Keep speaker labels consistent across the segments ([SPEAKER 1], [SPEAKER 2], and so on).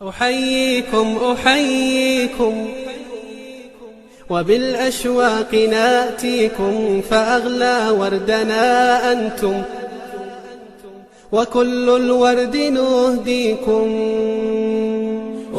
[SPEAKER 1] أحييكم أحييكم وبالأشواق ناتيكم، فأغلى وردنا أنتم وكل الورد نهديكم.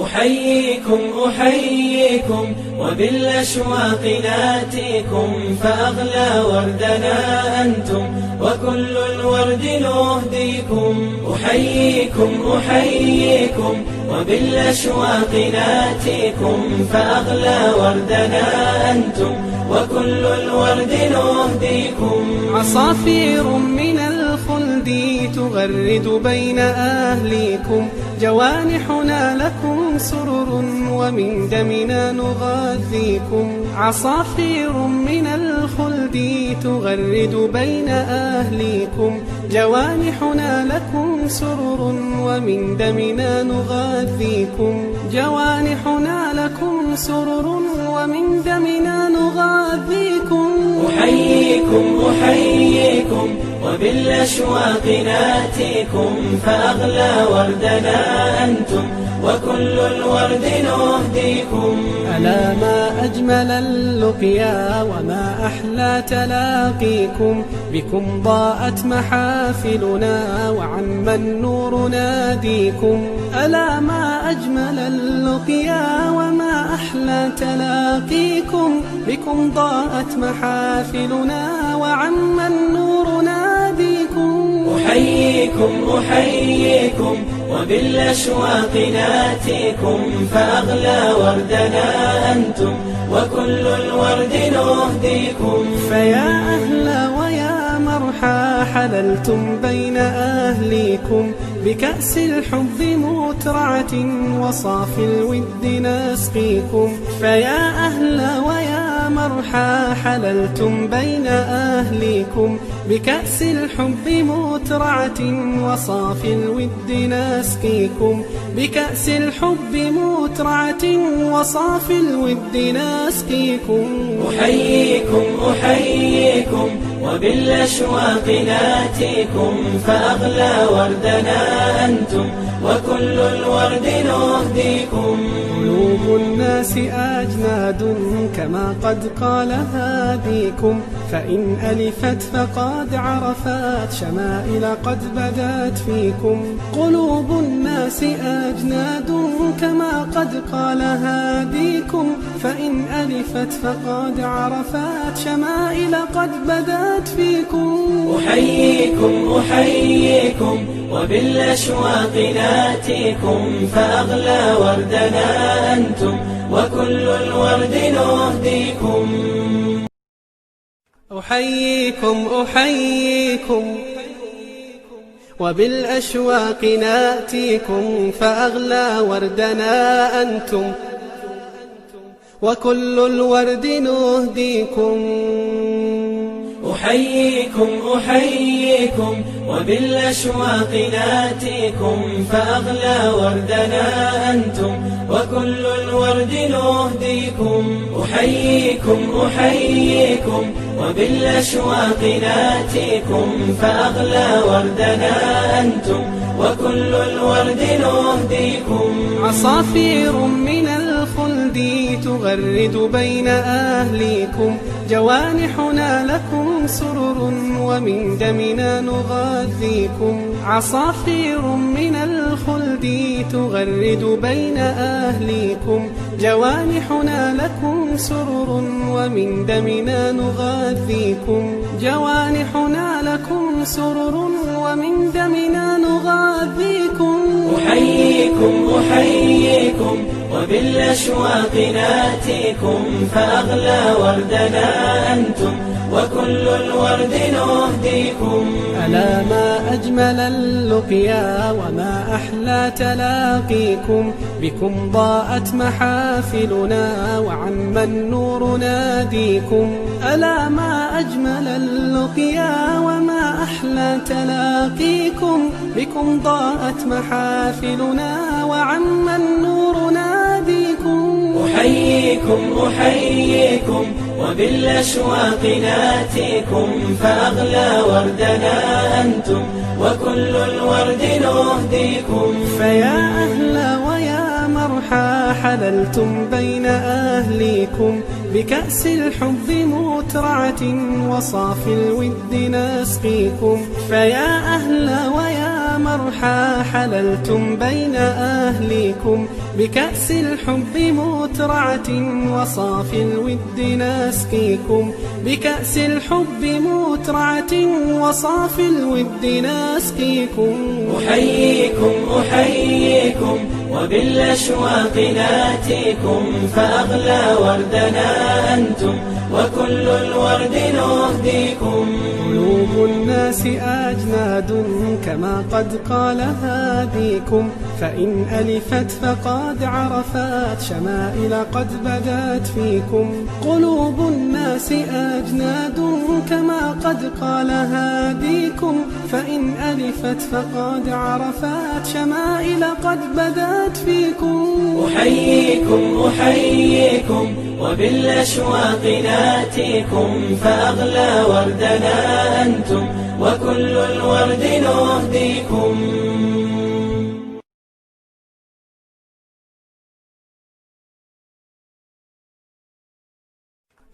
[SPEAKER 2] أحييكم أحييكم وبالأشواق ناتيكم، فأغلى وردنا أنتم وكل الورد نهديكم. أحييكم أحييكم وبالأشواق ناتيكم، فأغلى وردنا أنتم وكل الورد نهديكم.
[SPEAKER 1] عصافير من الخلد تغرد بين أهليكم، جوانحنا لكم سرر ومن دمنا نغذيكم. عصافير من الخلد تغرد بين أهليكم، جوانحنا لكم سرر ومن دمنا نغذيكم. جوانحنا لكم سرر ومن دمنا نغذيكم.
[SPEAKER 2] أحييكم أحييكم وبالأشواق ناتيكم، فأغلى وردنا أنتم وكل الورد نهديكم.
[SPEAKER 1] ألا ما أجمل اللقيا وما أحلى تلاقيكم، بكم ضاءت محافلنا وعم النور ناديكم. ألا ما أجمل اللقيا وما أحلى تلاقيكم، بكم ضاءت محافلنا وعم النور ناديكم.
[SPEAKER 2] أحييكم أحييكم وبالأشواق ناتيكم، فأغلى وردنا أنتم وكل الورد نهديكم.
[SPEAKER 1] فيا أهلا ويا مرحى حللتم بين أهليكم، بكأس الحب مترعة وصافي الود نسقيكم. فيا أهلا ويا مرحى حللتم بين أهليكم، بكأس الحب مترعة وصافي الود نسقيكم. بكأس الحب مترعة وصافي الود نسقيكم.
[SPEAKER 2] أحييكم أحييكم وبالأشواق ناتيكم، فأغلى وردنا أنتم وكل الورد نهديكم.
[SPEAKER 1] قلوب الناس أجناد كما قد قال هاديكم، فإن ألفت فقد عرفت شمائل قد بدت فيكم. قلوب الناس أجناد كما قد قال هاديكم، فإن ألفت فقد عرفت شمائل قد بدت فيكم.
[SPEAKER 2] أحييكم أحييكم وبالأشواق ناتيكم، فأغلى وردنا أنتم وكل الورد نهديكم.
[SPEAKER 1] أحييكم أحييكم وبالأشواق ناتيكم، فأغلى وردنا أنتم وكل الورد نهديكم.
[SPEAKER 2] أحييكم أحييكم وبالأشواق ناتيكم، فأغلى وردنا أنتم وكل الورد نهديكم. أحييكم أحييكم وبالأشواق ناتيكم، فأغلى وردنا أنتم وكل الورد نهديكم.
[SPEAKER 1] عصافير من الخلد تغرد بين أهليكم، جوانحنا لكم سرر ومن دمنا نغذيكم. عصافير من الخلد تغرد بين أهليكم، جوانحنا لكم سرر ومن دمنا نغذيكم. جوانحنا لكم سرر ومن دمنا نغذيكم.
[SPEAKER 2] أحييكم أحييكم وبالأشواق ناتيكم، فأغلى وردنا أنتم وكل الورد نهديكم.
[SPEAKER 1] ألا ما أجمل اللقيا وما أحلى تلاقيكم، بكم ضاءت محافلنا وعم النور ناديكم. ألا ما أجمل اللقيا وما أحلى تلاقيكم، بكم ضاءت محافلنا وعم النور ناديكم.
[SPEAKER 2] أحييكم أحييكم وبالأشواق ناتيكم، فأغلى وردنا أنتم وكل الورد نهديكم.
[SPEAKER 1] فيا أهلا ويا مرحى حللتم بين أهليكم بكأس الحب مترعة وصافي الود نسقيكم. فيا أهل ويا مرحى حللتم بين أهليكم بكأس الحب مترعة وصافي الود نسقيكم. بكأس الحب مترعة وصافي الود نسقيكم.
[SPEAKER 2] أحييكم أحييكم وبالأشواق ناتيكم، فأغلى وردنا أنتم وكل الورد نهديكم.
[SPEAKER 1] قلوب الناس أجناد كما قد قال هاديكم، فإن ألفت فقد عرفت شمائل قد بدت فيكم. قلوب الناس أجناد كما قد قال هاديكم، فإن ألفت فقد عرفت شمائل قد بدت فيكم.
[SPEAKER 2] أحييكم أحييكم وبالأشواق ناتيكم، فأغلى وردنا أنتم وكل الورد نهديكم.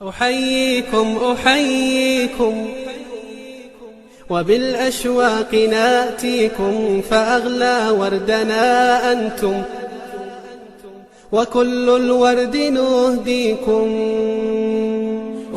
[SPEAKER 1] أحييكم أحييكم وبالأشواق ناتيكم، فأغلى وردنا أنتم وكل الورد نهديكم.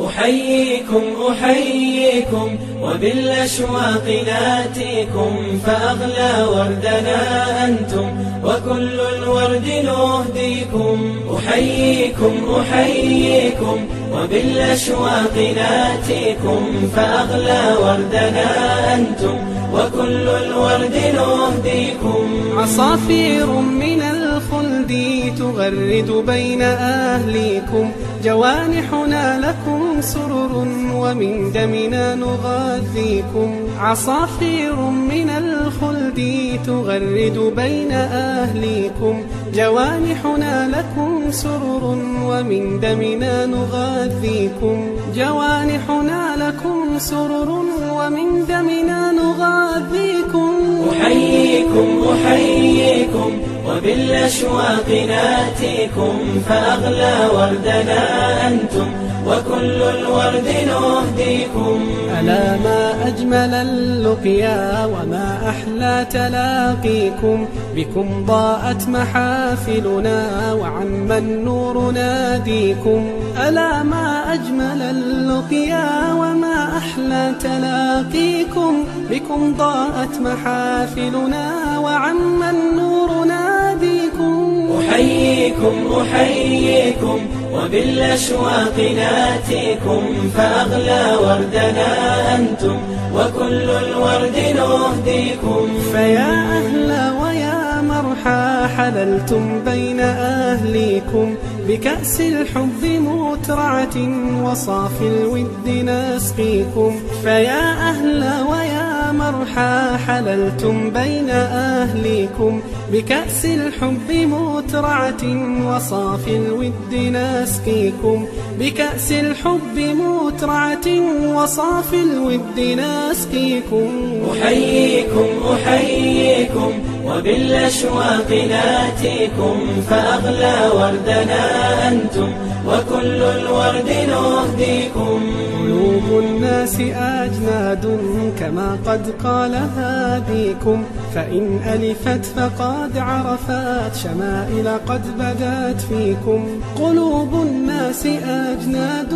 [SPEAKER 2] أحييكم أحييكم وبالأشواق ناتيكم، فأغلى وردنا أنتم وكل الورد نهديكم. أحييكم أحييكم وبالأشواق ناتيكم، فأغلى وردنا أنتم وكل الورد نهديكم.
[SPEAKER 1] عصافير من الخلد تغرد بين أهليكم، جوانحنا لكم سرر ومن دمنا نغذيكم. عصافير من الخلد تغرد بين أهليكم، جوانحنا لكم سرر ومن دمنا نغذيكم. جوانحنا لكم سرر ومن دمنا نغذيكم.
[SPEAKER 2] أحييكم أحييكم وبالأشواق ناتيكم، فأغلى وردنا أنتم وكل الورد نهديكم.
[SPEAKER 1] ألا ما أجمل اللقيا وما أحلى تلاقيكم، بكم ضاءت محافلنا وعم النور ناديكم. ألا ما أجمل اللقيا وما أحلى تلاقيكم، بكم ضاءت محافلنا وعم النور ناديكم.
[SPEAKER 2] أحييكم أحييكم وبالأشواق ناتيكم، فأغلى وردنا أنتم وكل الورد نهديكم.
[SPEAKER 1] فيا أهل ويا مرحى حللتم بين أهليكم بكأس الحب مترعة وصافي الود نسقيكم. فيا أهل ويا مرحى حللتم بين أهليكم بكأس الحب مترعة وصافي الود نسقيكم. بكأس الحب مترعة وصافي الود نسقيكم.
[SPEAKER 2] أحييكم أحييكم وبالأشواق ناتيكم، فأغلى وردنا أنتم وكل الورد نهديكم.
[SPEAKER 1] قلوب الناس أجناد كما قد قال هاديكم، فإن ألفت فقد عرفت شمائل قد بدت فيكم. قلوب الناس أجناد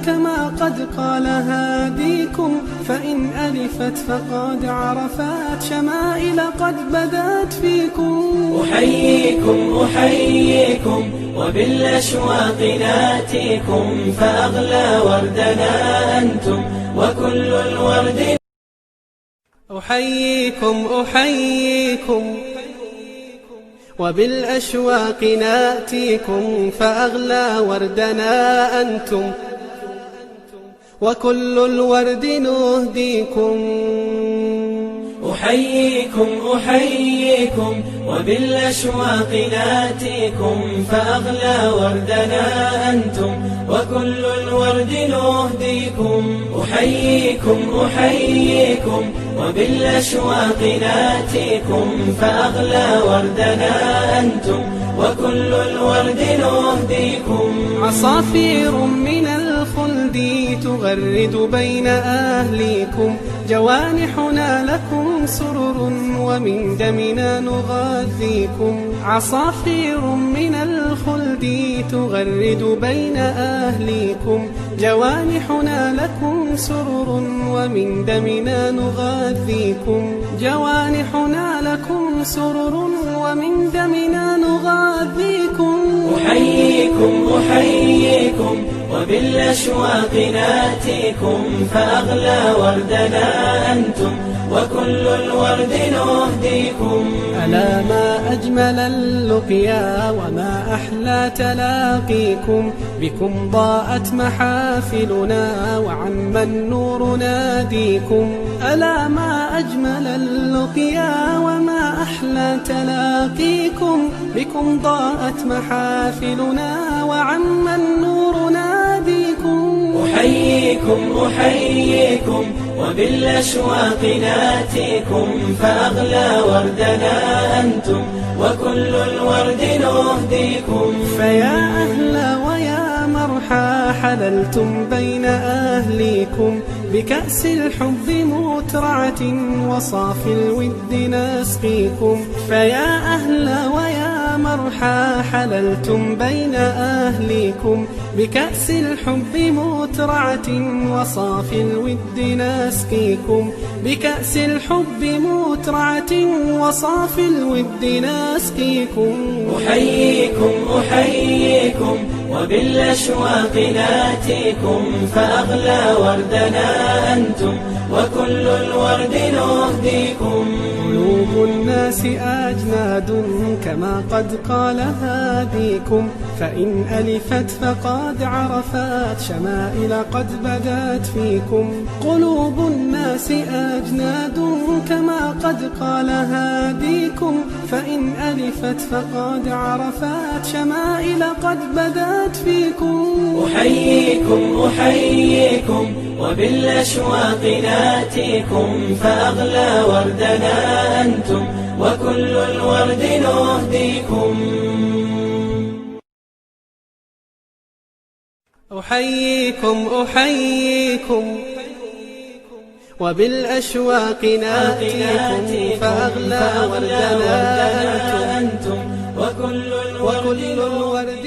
[SPEAKER 1] كما قد قال هاديكم، فإن ألفت فقد عرفت شمائل قد بدت فيكم.
[SPEAKER 2] أحييكم أحييكم وبالأشواق ناتيكم، فأغلى وردنا أنتم وكل الورد.
[SPEAKER 1] أحييكم أحييكم وبالأشواق ناتيكم، فأغلى وردنا أنتم وكل الورد نهديكم.
[SPEAKER 2] أحييكم أحييكم وبالأشواق ناتيكم، فأغلى وردنا أنتم وكل الورد نهديكم. أحييكم أحييكم وبالأشواق ناتيكم، فأغلى وردنا أنتم وكل الورد نهديكم.
[SPEAKER 1] عصافير من الخلد تغرد بين أهليكم، جوانحنا لكم سرر ومن دمنا نغذيكم. عصافير من الخلد تغرد بين أهليكم، جوانحنا لكم سرر ومن دمنا نغذيكم. جوانحنا لكم سرر ومن دمنا نغذيكم.
[SPEAKER 2] أحييكم وبالأشواق ناتيكم، فأغلى وردنا أنتم وكل الورد نهديكم.
[SPEAKER 1] ألا ما أجمل اللقيا وما أحلى تلاقيكم، بكم ضاءت محافلنا وعم النور ناديكم. ألا ما أجمل اللقيا وما أحلى تلاقيكم، بكم ضاءت محافلنا وعم النور ناديكم.
[SPEAKER 2] أحييكم وبالأشواق ناتيكم، فأغلى وردنا أنتم وكل الورد نهديكم.
[SPEAKER 1] فيا أهلا ويا مرحى حللتم بين أهليكم، بكأس الحب مترعة وصافي الود نسقيكم. فيا أهلا ويا مرحى حللتم بين أهليكم، بكأس الحب مترعة وصافي الود نسقيكم. بكأس الحب مترعة وصافي الود نسقيكم.
[SPEAKER 2] أحييكم وبالأشواق ناتيكم، فأغلى وردنا أنتم وكل الورد نهديكم.
[SPEAKER 1] قلوب الناس أجناد كما قد قال هاديكم، فإن ألفت فقد عرفت شمائل قد بدت فيكم. قلوب الناس أجناد كما قد قال هاديكم، فإن ألفت فقد عرفت شمائل قد بدت فيكم.
[SPEAKER 2] أحييكم وبالأشواق ناتيكم، فأغلى وردنا أنتم وكل الورد نهديكم.
[SPEAKER 1] أحييكم وبالأشواق ناتيكم، فأغلى وردنا أنتم وكل الورد